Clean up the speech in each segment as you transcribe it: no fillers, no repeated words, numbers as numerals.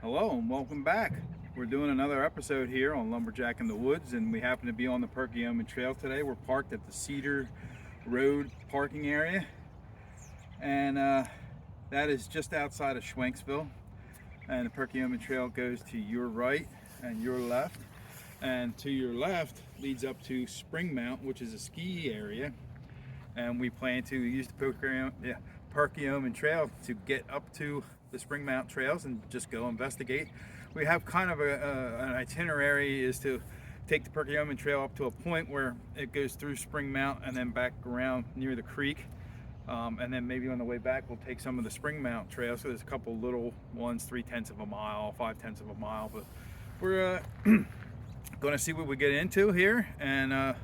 Hello and welcome back. We're doing another episode here on Lumberjack in the Woods, and we happen to be on the Perkiomen Trail today. We're parked at the Cedar Road parking area, and that is just outside of Schwenksville. And the Perkiomen Trail goes to your right and your left, and to your left leads up to Spring Mount, which is a ski area. And we plan to use the Perkiomen Trail to get up to the Spring Mount trails and just go investigate. We have kind of an itinerary is to take the Perkiomen Trail up to a point where it goes through Spring Mount and then back around near the creek. And then maybe on the way back we'll take some of the Spring Mount Trail. So there's a couple little ones, 3/10 of a mile, 5/10 of a mile. But we're going to see what we get into here, and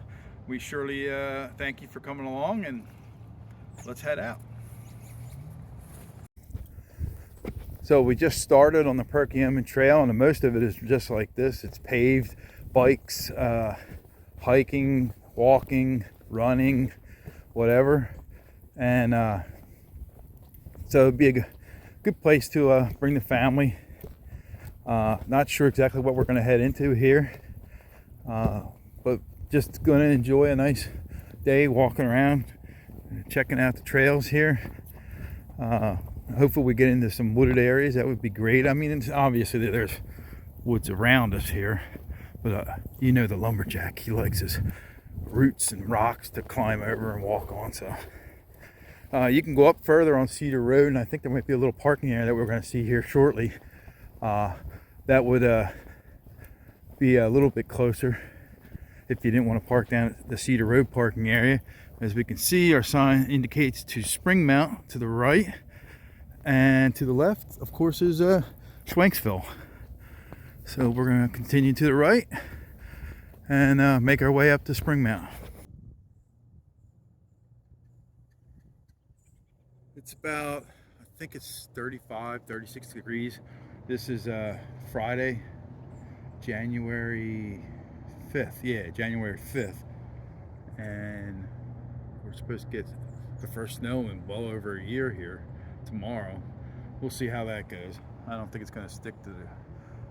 we surely thank you for coming along, and let's head out. So we just started on the Perkiomen Trail, and most of it is just like this. It's paved, bikes, hiking, walking, running, whatever. And so it'd be a good place to bring the family. Not sure exactly what we're going to head into here, but just going to enjoy a nice day walking around, checking out the trails here. Hopefully we get into some wooded areas. That would be great. I mean, it's obviously there's woods around us here, but you know the lumberjack, he likes his roots and rocks to climb over and walk on. So you can go up further on Cedar Road, and I think there might be a little parking area that we're going to see here shortly. That would be a little bit closer if you didn't want to park down at the Cedar Road parking area. As we can see, our sign indicates to Spring Mount to the right, and to the left, of course, is Schwenksville. So we're going to continue to the right and make our way up to Spring Mount. It's about, I think it's 35, 36 degrees. This is Friday, January 5th. Yeah, January 5th. And we're supposed to get the first snow in well over a year here tomorrow. We'll see how that goes. I don't think it's going to stick to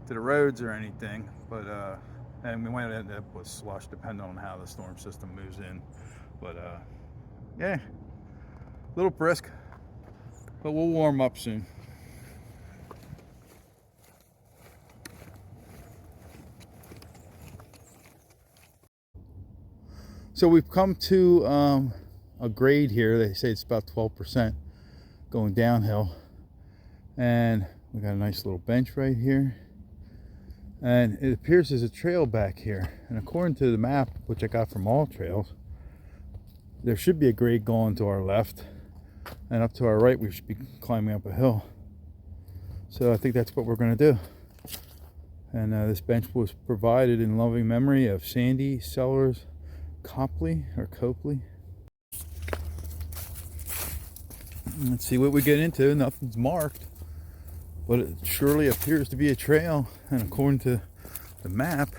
the roads or anything, but and we might end up with slush depending on how the storm system moves in. But yeah, a little brisk, but we'll warm up soon. So we've come to a grade here. They say it's about 12% going downhill, and we got a nice little bench right here, and it appears there's a trail back here, and according to the map, which I got from All Trails, there should be a grade going to our left, and up to our right we should be climbing up a hill. So I think that's what we're going to do. And this bench was provided in loving memory of Sandy Sellers Copley. Let's see what we get into. Nothing's marked, but it surely appears to be a trail, and according to the map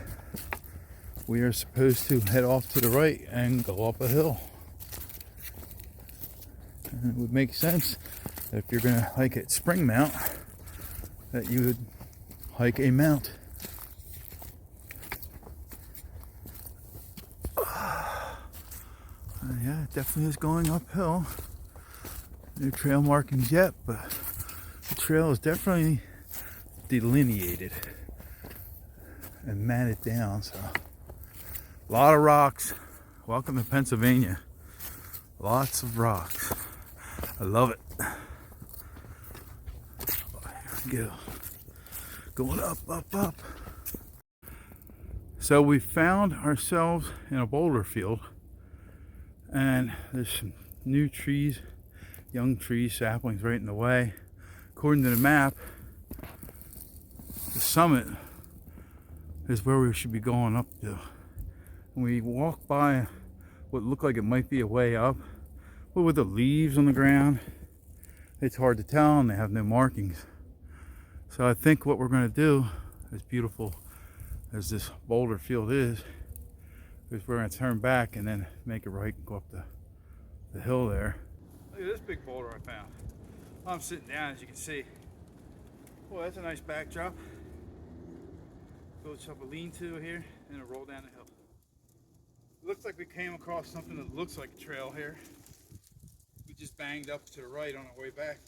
we are supposed to head off to the right and go up a hill. And it would make sense that if you're going to hike at Spring Mount that you would hike a mount. Yeah, it definitely is going uphill. No trail markings yet, but the trail is definitely delineated and matted down. So a lot of rocks. Welcome to Pennsylvania. Lots of rocks. I love it. Here we go. Going up, up, up. So we found ourselves in a boulder field, and there's some new trees, young trees, saplings right in the way. According to the map, the summit is where we should be going up to. And we walk by what looked like it might be a way up, but with the leaves on the ground, it's hard to tell, and they have no markings. So I think what we're going to do, as beautiful as this boulder field is we're going to turn back and then make a right and go up the hill there. Look at this big boulder I found. I'm sitting down, as you can see. Well, that's a nice backdrop. Build up a lean-to here and a roll down the hill. It looks like we came across something that looks like a trail here. We just banged up to the right on our way back.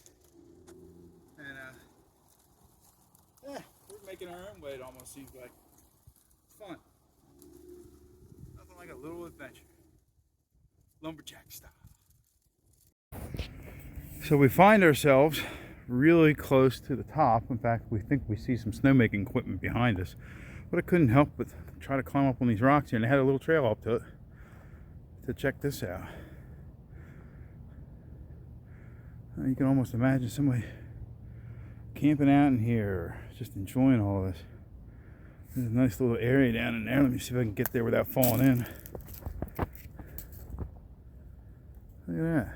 And yeah, we're making our own way, it almost seems like. It's fun. Nothing like a little adventure. Lumberjack style. So we find ourselves really close to the top. In fact, we think we see some snowmaking equipment behind us. But I couldn't help but try to climb up on these rocks here, and they had a little trail up to it to check this out. You can almost imagine somebody camping out in here, just enjoying all this. There's a nice little area down in there. Let me see if I can get there without falling in. Look at that.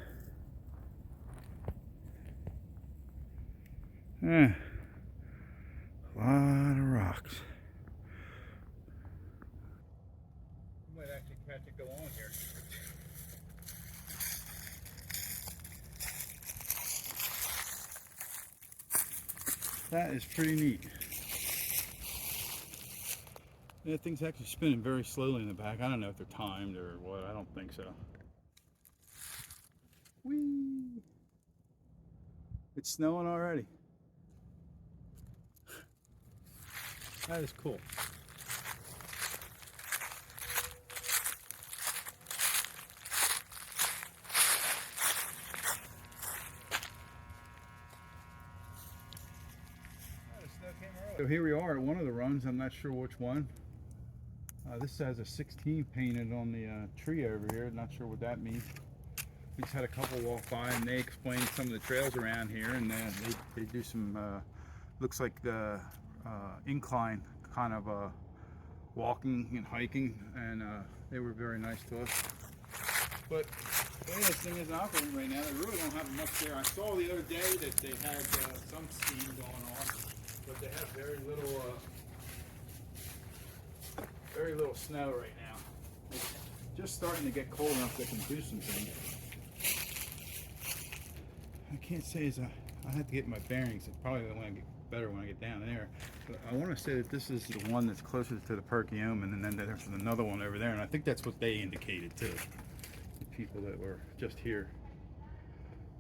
Yeah. A lot of rocks. Might actually catch it go on here. That is pretty neat. Yeah, thing's actually spinning very slowly in the back. I don't know if they're timed or what. I don't think so. Whee! It's snowing already. That is cool. So here we are at one of the runs. I'm not sure which one. This has a 16 painted on the tree over here. Not sure what that means. We just had a couple walk by and they explained some of the trails around here, and they do some looks like the incline kind of walking and hiking, and they were very nice to us. But the way this thing is operating right now, they really don't have much there. I saw the other day that they had some steam going on, but they have very little snow right now. It's just starting to get cold enough they can do some things. I can't say as I have to get my bearings. It probably want to get better when I get down there. But I want to say that this is the one that's closest to the Perkiomen, and then there's another one over there, and I think that's what they indicated too. The people that were just here.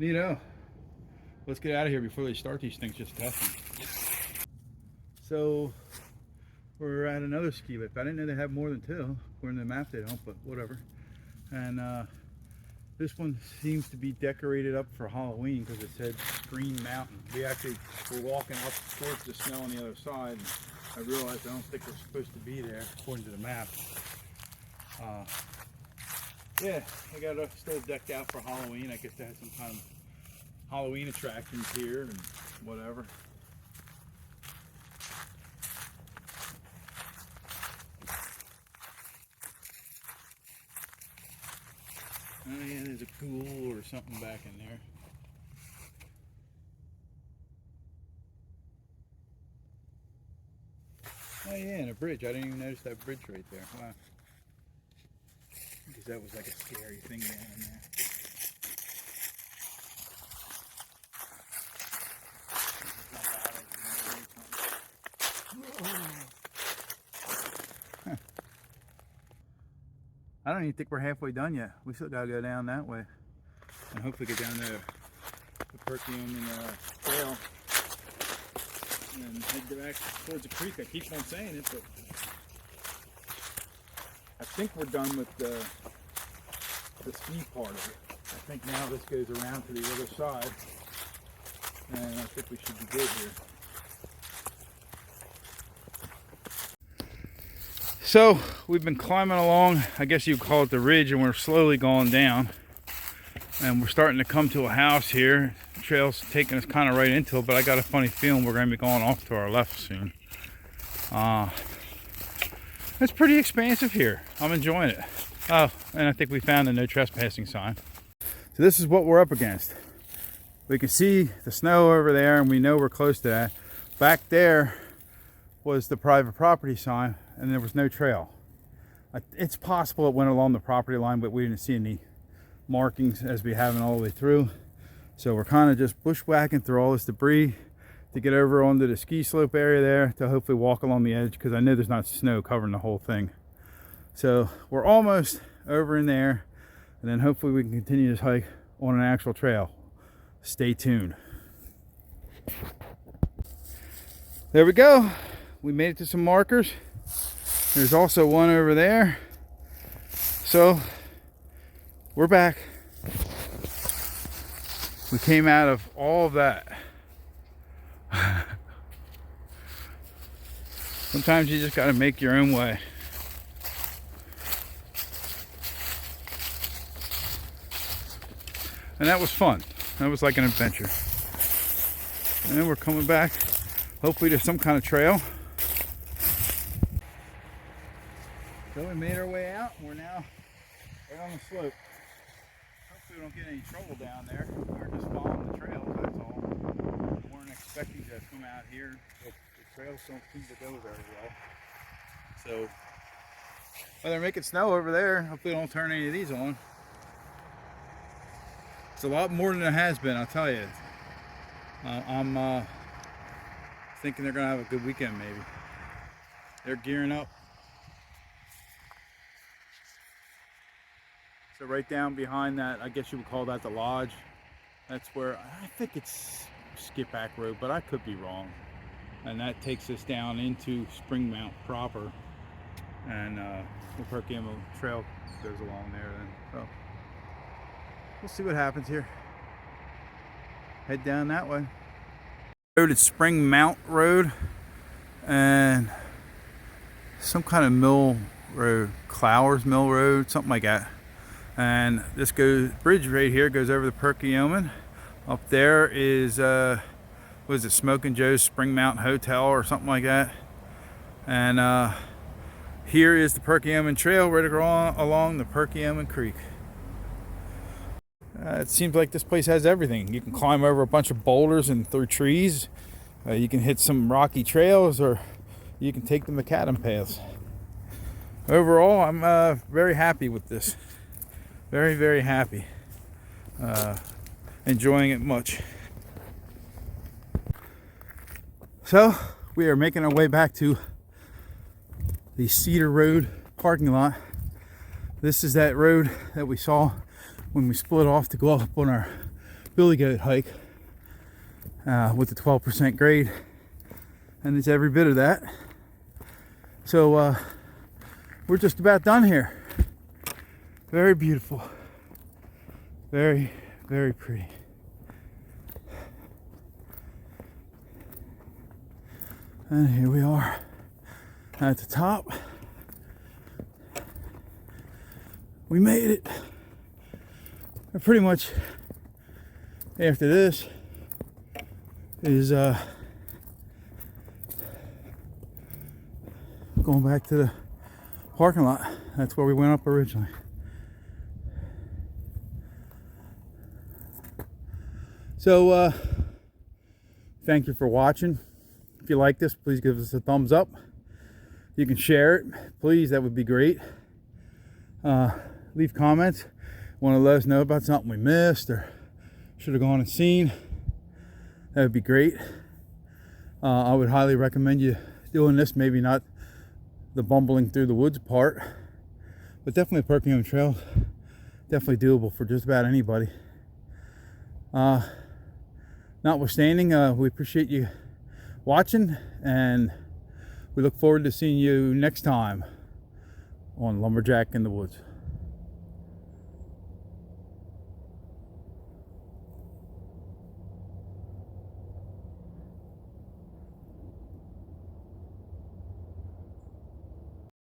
Neato. Let's get out of here before they start these things just testing. So we're at another ski lift. I didn't know they have more than two. According to the map they don't, but whatever. And this one seems to be decorated up for Halloween because it said Green Mountain. We actually were walking up towards the snow on the other side, and I realized I don't think we're supposed to be there according to the map. Yeah, I got it still decked out for Halloween. I guess they had some kind of Halloween attractions here and whatever. Oh yeah, there's a pool or something back in there. Oh yeah, and a bridge. I didn't even notice that bridge right there. Wow. Because that was like a scary thing down there. I don't even think we're halfway done yet. We still gotta go down that way and hopefully get down the Perkiomen Trail and head back towards the creek. I keep on saying it, but I think we're done with the ski part of it. I think now this goes around to the other side, and I think we should be good here. So we've been climbing along, I guess you'd call it the ridge, and we're slowly going down. And we're starting to come to a house here. The trail's taking us kind of right into it, but I got a funny feeling we're going to be going off to our left soon. It's pretty expansive here. I'm enjoying it. Oh, and I think we found a no trespassing sign. So this is what we're up against. We can see the snow over there, and we know we're close to that. Back there was the private property sign, and there was no trail. It's possible it went along the property line, but we didn't see any markings as we haven't all the way through. So we're kind of just bushwhacking through all this debris, to get over onto the ski slope area there to hopefully walk along the edge, because I know there's not snow covering the whole thing. So we're almost over in there, and then hopefully we can continue this hike on an actual trail. Stay tuned. There we go. We made it to some markers. There's also one over there. So we're back. We came out of all of that. Sometimes you just got to make your own way. And that was fun. That was like an adventure. And we're coming back, hopefully to some kind of trail. So we made our way out. We're now right on the slope. Hopefully we don't get any trouble down there. We're just following the trail, that's all. We weren't expecting to come out here. The trails don't seem to go very well. So, well, they're making snow over there. Hopefully they don't turn any of these on. It's a lot more than it has been, I'll tell you. I'm thinking they're going to have a good weekend, maybe. They're gearing up. So right down behind that, I guess you would call that the lodge. That's where, I think it's Skip Back Road, but I could be wrong. And that takes us down into Spring Mount proper. And the Perkiomen Trail goes along there then. So we'll see what happens here. Head down that way. Road is Spring Mount Road, and some kind of mill road, Clowers Mill Road, something like that. And this bridge right here goes over the Perkiomen. Up there is what is it, Smoking Joe's Spring Mount Hotel or something like that. And here is the Perkiomen Trail right along the Perkiomen Creek. It seems like this place has everything. You can climb over a bunch of boulders and through trees. You can hit some rocky trails, or you can take the macadam paths. Overall, I'm very happy with this. Very, very happy. Enjoying it much. So we are making our way back to the Cedar Road parking lot. This is that road that we saw when we split off to go up on our Billy Goat hike with the 12% grade, and it's every bit of that. So we're just about done here. Very beautiful, very, very pretty. And here we are at the top. We made it. And pretty much after this is going back to the parking lot. That's where we went up originally. So thank you for watching. If you like this, please give us a thumbs up. You can share it, please, that would be great. Leave comments. Want to let us know about something we missed or should have gone and seen. That would be great. I would highly recommend you doing this. Maybe not the bumbling through the woods part, but definitely Perkiomen Trail. Definitely doable for just about anybody. Notwithstanding, we appreciate you watching, and we look forward to seeing you next time on Lumberjack in the Woods.